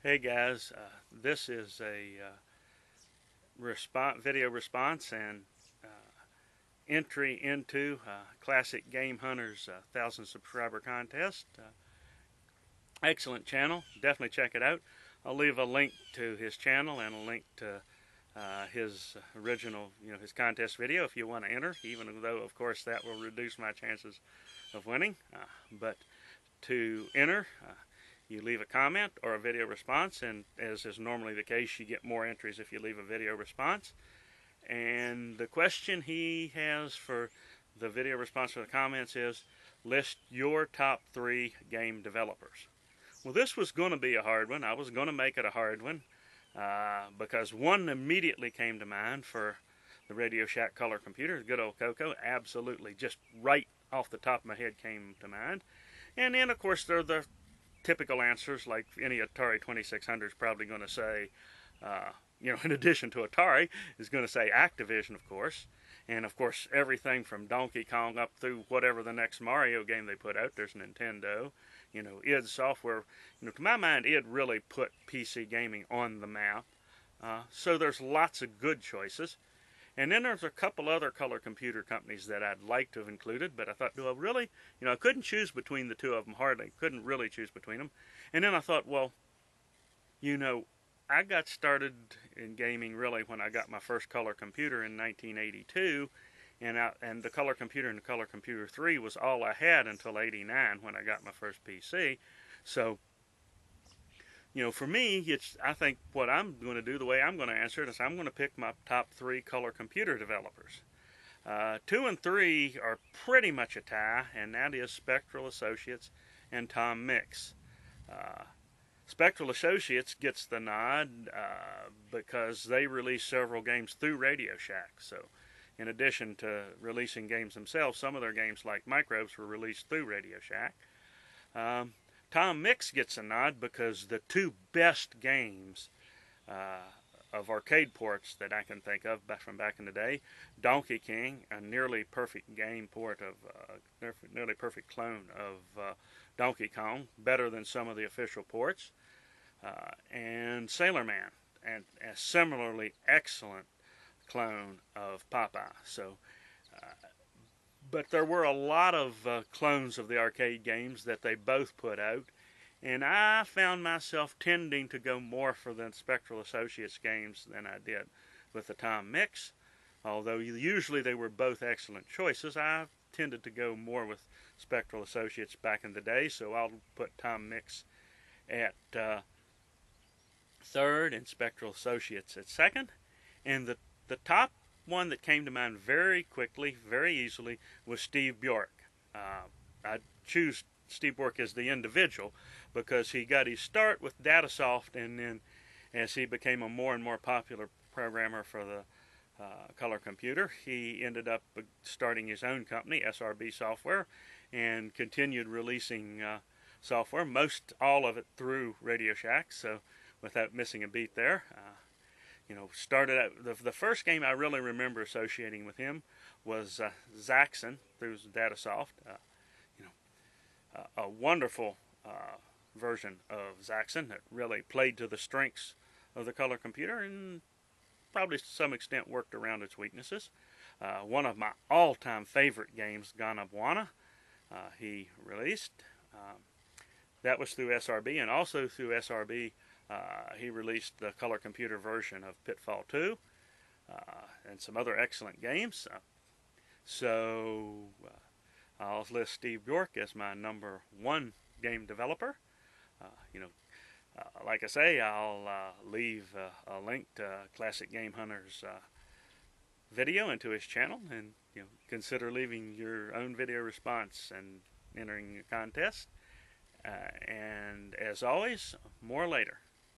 Hey guys, this is a video response and entry into Classic Game Hunter's 1,000 subscriber contest. Excellent channel, definitely check it out. I'll leave a link to his channel and a link to his original, his contest video if you want to enter, even though of course that will reduce my chances of winning. But to enter, you leave a comment or a video response, and as is normally the case, you get more entries if you leave a video response. And the question he has for the video response for the comments is, list your top 3 game developers. Well, this was going to be a hard one. I was going to make it a hard one because one immediately came to mind for the Radio Shack color computer, good old Coco. Absolutely, just right off the top of my head came to mind. And then, of course, there are the typical answers, like any Atari 2600 is probably going to say, in addition to Atari, is going to say Activision, of course. And, of course, everything from Donkey Kong up through whatever the next Mario game they put out. There's Nintendo, id Software. To my mind, id really put PC gaming on the map. So there's lots of good choices. And then there's a couple other color computer companies that I'd like to have included, but I thought, do I really? I couldn't choose between the two of them, hardly. Couldn't really choose between them. And then I thought, well, I got started in gaming really when I got my first color computer in 1982, and the color computer and the color computer 3 was all I had until 89 when I got my first PC. So, for me, I think what I'm going to do, the way I'm going to answer it, is I'm going to pick my top 3 color computer developers. 2 and 3 are pretty much a tie, and that is Spectral Associates and Tom Mix. Spectral Associates gets the nod because they release several games through Radio Shack. So, in addition to releasing games themselves, some of their games, like Microbes, were released through Radio Shack. Tom Mix gets a nod because the 2 best games of arcade ports that I can think of from back in the day, Donkey King, a nearly perfect game port of nearly perfect clone of Donkey Kong, better than some of the official ports, and Sailor Man, and a similarly excellent clone of Popeye. So. But there were a lot of clones of the arcade games that they both put out, and I found myself tending to go more for the Spectral Associates games than I did with the Tom Mix. Although usually they were both excellent choices, I tended to go more with Spectral Associates back in the day, so I'll put Tom Mix at 3rd and Spectral Associates at 2nd. And the top one that came to mind very quickly, very easily, was Steve Bjork. I choose Steve Bjork as the individual because he got his start with Datasoft, and then as he became a more and more popular programmer for the color computer, he ended up starting his own company, SRB Software, and continued releasing software, most all of it through Radio Shack, so without missing a beat there. Started out, the first game I really remember associating with him was Zaxxon through Datasoft. A wonderful version of Zaxxon that really played to the strengths of the color computer and probably to some extent worked around its weaknesses. One of my all-time favorite games, Gana Buana, he released. That was through SRB, and also through SRB he released the color computer version of Pitfall 2 and some other excellent games. So I'll list Steve Bjork as my number 1 game developer. Like I say, I'll leave a link to Classic Game Hunter's video into his channel, and consider leaving your own video response and entering a contest. And as always, more later.